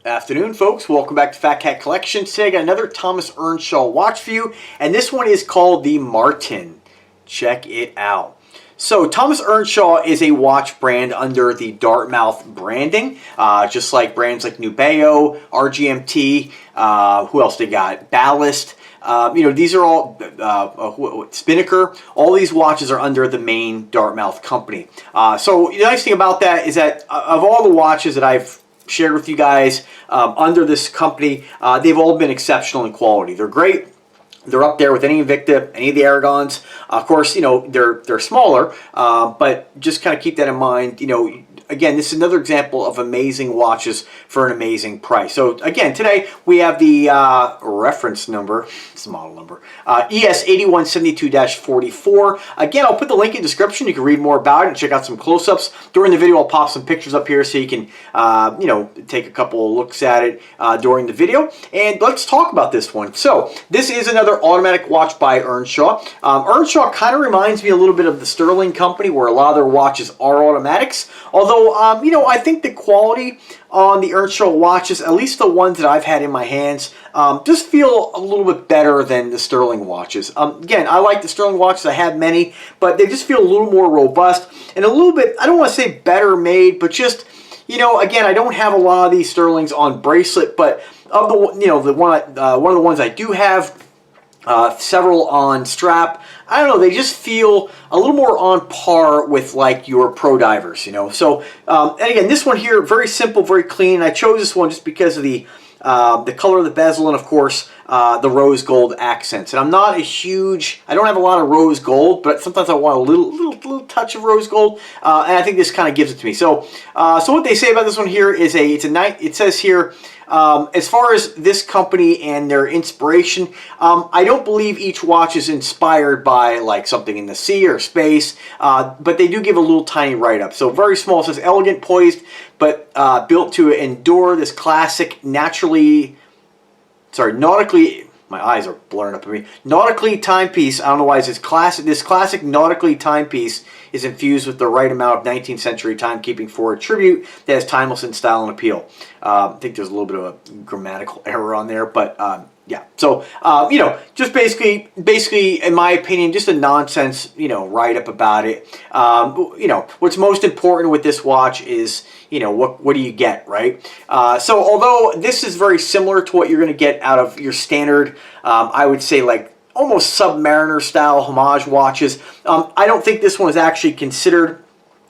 Afternoon, folks. Welcome back to Fat Cat Collections. Today I got another Thomas Earnshaw watch for you, and this one is called the Martin. Check it out. So Thomas Earnshaw is a watch brand under the Dartmouth branding, just like brands like Nubeo, RGMT, who else they got? Ballast. These are all Spinnaker. All these watches are under the main Dartmouth company. So the nice thing about that is that of all the watches that I've shared with you guys under this company, they've all been exceptional in quality. They're great. They're up there with any Invicta, any of the Aragons. Of course, they're smaller, but just kind of keep that in mind. Again, this is another example of amazing watches for an amazing price. So again, today we have the reference number, it's the model number, ES8172-44. Again, I'll put the link in the description. You can read more about it and check out some close-ups. During the video, I'll pop some pictures up here so you can, take a couple of looks at it during the video. And let's talk about this one. So this is another automatic watch by Earnshaw. Earnshaw kind of reminds me a little bit of the Sterling company, where a lot of their watches are automatics. Although, I think the quality on the Earnshaw watches, at least the ones that I've had in my hands, just feel a little bit better than the Sterling watches. Again, I like the Sterling watches. I have many, but they just feel a little more robust and a little bit, I don't want to say better made, but just, again, I don't have a lot of these Sterlings on Bracelet, but of the, one of the ones I do have, several on strap, I don't know, they just feel a little more on par with like your pro divers, So, and again, this one here, very simple, very clean. I chose this one just because of the color of the bezel and, of course, the rose gold accents. And I'm not a huge, I don't have a lot of rose gold, but sometimes I want a little touch of rose gold, and I think this kind of gives it to me. So, so what they say about this one here is it says here, as far as this company and their inspiration, I don't believe each watch is inspired by like something in the sea or space, but they do give a little tiny write-up. So very small. It says elegant, poised, but built to endure this classic nautically, my eyes are blurring up at me. Nautically timepiece. I don't know why it says classic. This classic nautically timepiece is infused with the right amount of 19th century timekeeping for a tribute that has timeless in style and appeal. I think there's a little bit of a grammatical error on there, but yeah. So just basically, in my opinion, just a nonsense, write-up about it. What's most important with this watch is, what do you get, right? So although this is very similar to what you're going to get out of your standard, I would say like almost Submariner style homage watches, I don't think this one is actually considered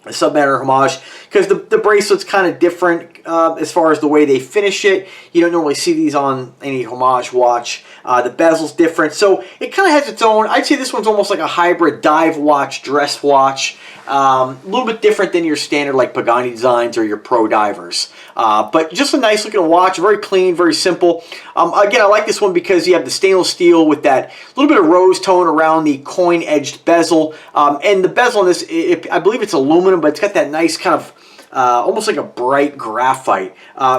a Submariner homage, because the bracelet's kind of different as far as the way they finish it. You don't normally see these on any homage watch. The bezel's different, so it kind of has its own. I'd say this one's almost like a hybrid dive watch, dress watch. A little bit different than your standard like Pagani designs or your pro divers. But just a nice looking watch, very clean, very simple. Again, I like this one because you have the stainless steel with that little bit of rose tone around the coin-edged bezel. And the bezel on this, I believe it's aluminum, but it's got that nice kind of almost like a bright graphite.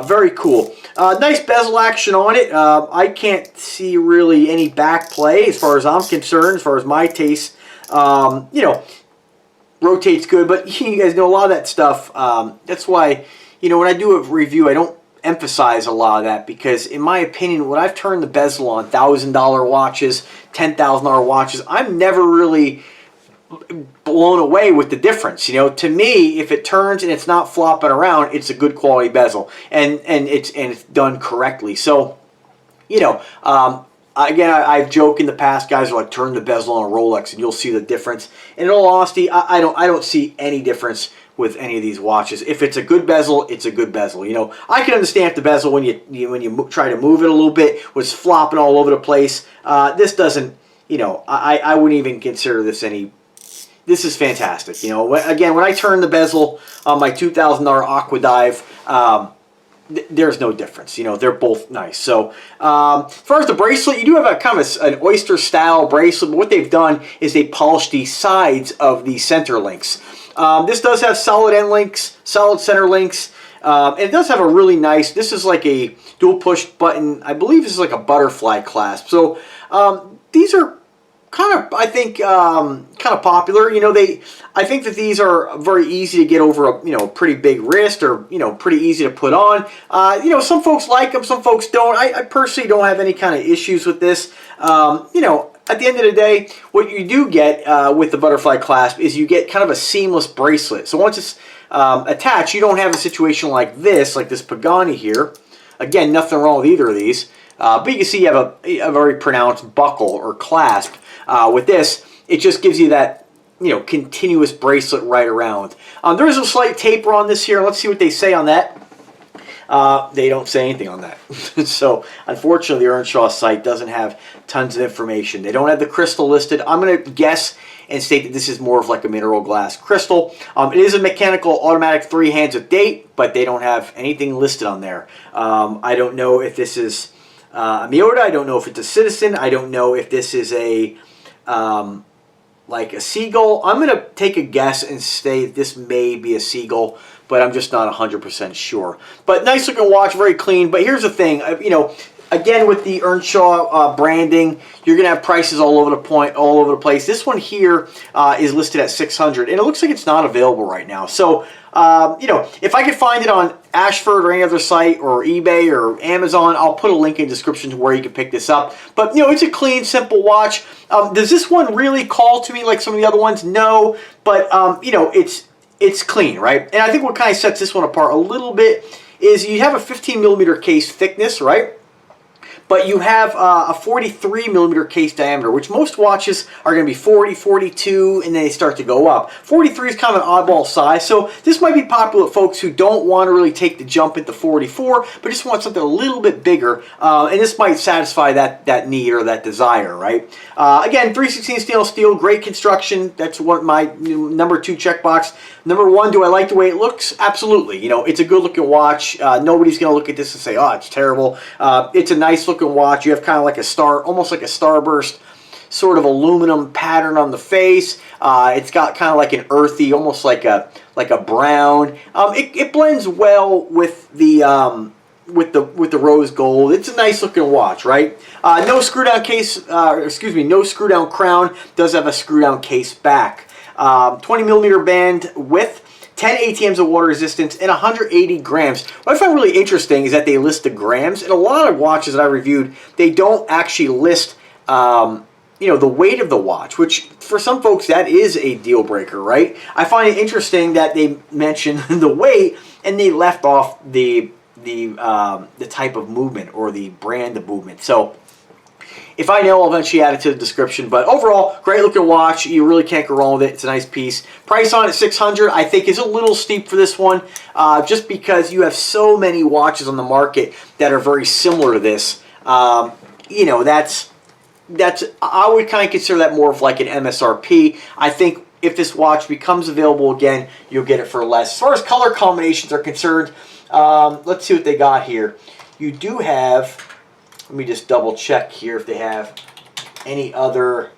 Very cool. Nice bezel action on it. I can't see really any back play as far as I'm concerned, as far as my taste. Rotates good, but you guys know a lot of that stuff. That's why, when I do a review, I don't emphasize a lot of that, because in my opinion, when I've turned the bezel on $1,000 watches, $10,000 watches, I'm never really blown away with the difference. To me, if it turns and it's not flopping around, it's a good quality bezel, and it's done correctly. So, again, I've joked in the past, guys are like, turn the bezel on a Rolex and you'll see the difference. And in all honesty, I don't see any difference with any of these watches. If it's a good bezel, it's a good bezel. I can understand if the bezel, when you try to move it a little bit, was flopping all over the place. This doesn't, I wouldn't even consider this any. This is fantastic. Again, when I turn the bezel on my $2,000 Aqua Dive, there's no difference. They're both nice. So as far as the bracelet, you do have a kind of an oyster style bracelet, but what they've done is they polished the sides of the center links. This does have solid end links, solid center links. And it does have a really nice, this is like a dual push button. I believe this is like a butterfly clasp. So these are I think, kind of popular. You know, I think that these are very easy to get over a, you know, pretty big wrist, or, you know, pretty easy to put on. You know, some folks like them, some folks don't. I personally don't have any kind of issues with this. You know, at the end of the day, what you do get with the butterfly clasp is you get kind of a seamless bracelet. So once it's attached, you don't have a situation like this Pagani here. Again, nothing wrong with either of these. But you can see you have a very pronounced buckle or clasp. With this, it just gives you that, you know, continuous bracelet right around. There is a slight taper on this here. Let's see what they say on that. They don't say anything on that. So, unfortunately, the Earnshaw site doesn't have tons of information. They don't have the crystal listed. I'm going to guess and state that this is more of like a mineral glass crystal. It is a mechanical automatic 3 hands with date, but they don't have anything listed on there. I don't know if this is a Miota. I don't know if it's a Citizen. I don't know if this is a like a Seagull. I'm going to take a guess and say this may be a Seagull, but I'm just not 100% sure. But nice looking watch, very clean. But here's the thing, you know, again with the Earnshaw branding, you're going to have prices all over the place. This one here is listed at $600, and it looks like it's not available right now. So, you know, if I could find it on Ashford or any other site or eBay or Amazon, I'll put a link in the description to where you can pick this up. But, you know, it's a clean, simple watch. Does this one really call to me like some of the other ones? No, but, you know, it's clean, right? And I think what kind of sets this one apart a little bit is you have a 15 millimeter case thickness, right? But you have a 43 millimeter case diameter, which most watches are going to be 40, 42, and then they start to go up. 43 is kind of an oddball size, so this might be popular with folks who don't want to really take the jump into 44, but just want something a little bit bigger, and this might satisfy that need or that desire, right? Again, 316 stainless steel, great construction. That's what my number 2 checkbox. Number 1, do I like the way it looks? Absolutely. You know, it's a good looking watch. Nobody's going to look at this and say, oh, it's terrible. It's a nice looking watch. You have kind of like a star, almost like a starburst sort of aluminum pattern on the face. It's got kind of like an earthy, almost like a brown. It blends well with the rose gold. It's a nice looking watch, right? No screw down case, no screw down crown. Does have a screw down case back. 20 millimeter band width. 10 ATMs of water resistance, and 180 grams. What I find really interesting is that they list the grams. And a lot of watches that I reviewed, they don't actually list, you know, the weight of the watch, which for some folks that is a deal breaker, right? I find it interesting that they mention the weight and they left off the type of movement or the brand of movement. So if I know, I'll eventually add it to the description. But overall, great looking watch. You really can't go wrong with it. It's a nice piece. Price on it, $600, I think is a little steep for this one, just because you have so many watches on the market that are very similar to this. You know, I would kind of consider that more of like an MSRP. I think if this watch becomes available again, you'll get it for less. As far as color combinations are concerned, let's see what they got here. You do have, let me just double check here if they have any other.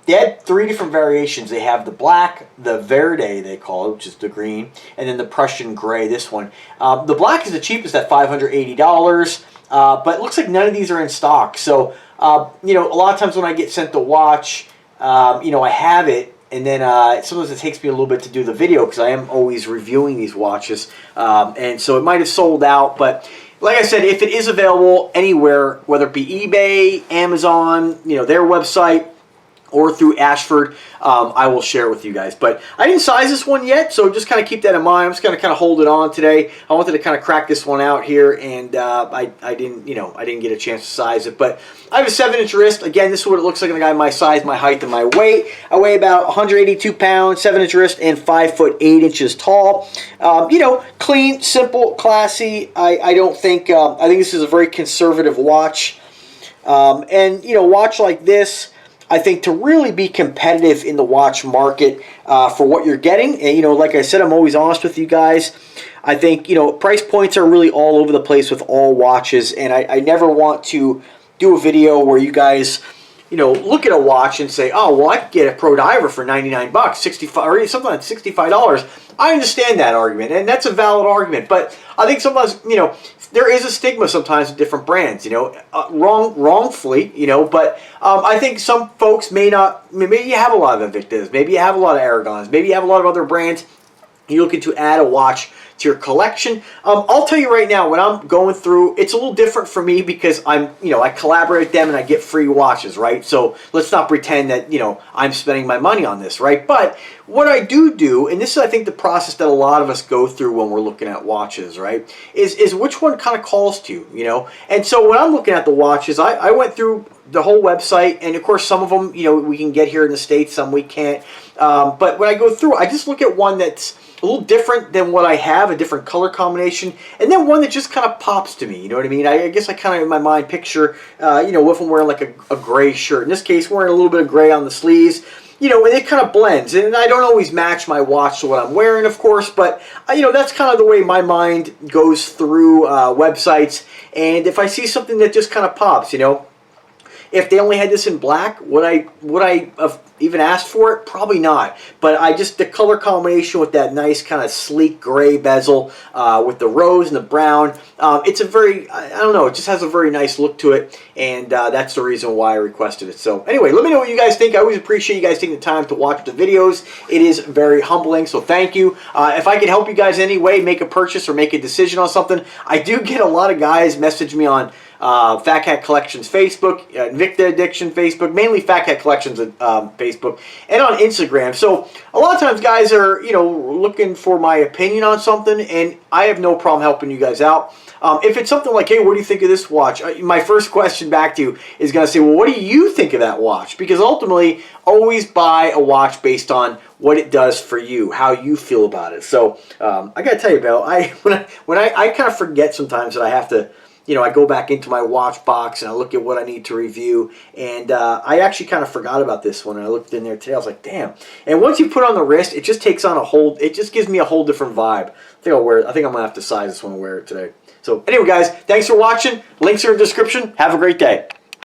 They had 3 different variations. They have the black, the verde they call it, which is the green, and then the Prussian gray, this one. The black is the cheapest at $580, but it looks like none of these are in stock. So, you know, a lot of times when I get sent the watch, you know, I have it, and then sometimes it takes me a little bit to do the video because I am always reviewing these watches, and so it might have sold out, but like I said, if it is available anywhere, whether it be eBay, Amazon, you know, their website, or through Ashford, I will share it with you guys. But I didn't size this one yet, so just kind of keep that in mind. I'm just going to kind of hold it on today. I wanted to kind of crack this one out here, and I didn't, you know, I didn't get a chance to size it. But I have a 7-inch wrist. Again, this is what it looks like on a guy my size, my height, and my weight. I weigh about 182 pounds, 7-inch wrist, and 5 foot 8 inches tall. You know, clean, simple, classy. I don't think, I think this is a very conservative watch. And, you know, watch like this, I think to really be competitive in the watch market for what you're getting, and, you know, like I said, I'm always honest with you guys. I think, you know, price points are really all over the place with all watches, and I never want to do a video where you guys, look at a watch and say, oh, well, I could get a Pro Diver for 99 bucks, 65, or something like $65. I understand that argument, and that's a valid argument. But I think sometimes, there is a stigma sometimes with different brands, wrongfully, but I think some folks maybe you have a lot of Invictas, maybe you have a lot of Aragons, maybe you have a lot of other brands. You're looking to add a watch to your collection. I'll tell you right now, when I'm going through, it's a little different for me because I collaborate with them and I get free watches, right? So let's not pretend that, I'm spending my money on this, right? But what I do, and this is, I think, the process that a lot of us go through when we're looking at watches, right, is which one kind of calls to you, And so when I'm looking at the watches, I went through the whole website, and of course some of them, we can get here in the States, some we can't. But when I go through, I just look at one that's a little different than what I have, a different color combination, and then one that just kind of pops to me, you know what I mean? I guess I kind of, in my mind, picture, if I'm wearing like a gray shirt. In this case, wearing a little bit of gray on the sleeves, and it kind of blends. And I don't always match my watch to what I'm wearing, of course, but, that's kind of the way my mind goes through websites. And if I see something that just kind of pops, if they only had this in black, would I have even asked for it? Probably not. But the color combination with that nice kind of sleek gray bezel with the rose and the brown, it's a very, I don't know, it just has a very nice look to it, and that's the reason why I requested it. So anyway, let me know what you guys think. I always appreciate you guys taking the time to watch the videos. It is very humbling, so thank you. If I could help you guys in any way, make a purchase or make a decision on something, I do get a lot of guys message me on Fat Cat Collections Facebook, Invicta Addiction Facebook, mainly Fat Cat Collections Facebook, and on Instagram. So a lot of times guys are, looking for my opinion on something, and I have no problem helping you guys out. If it's something like, hey, what do you think of this watch? My first question back to you is going to say, well, what do you think of that watch? Because ultimately, always buy a watch based on what it does for you, how you feel about it. So I got to tell you, Bill, when I kind of forget sometimes that I have to, I go back into my watch box and I look at what I need to review, and I actually kind of forgot about this one, and I looked in there today. I was like, damn. And once you put it on the wrist, it just takes on it just gives me a whole different vibe. I think I'm going to have to size this one and wear it today. So anyway, guys, thanks for watching. Links are in the description. Have a great day.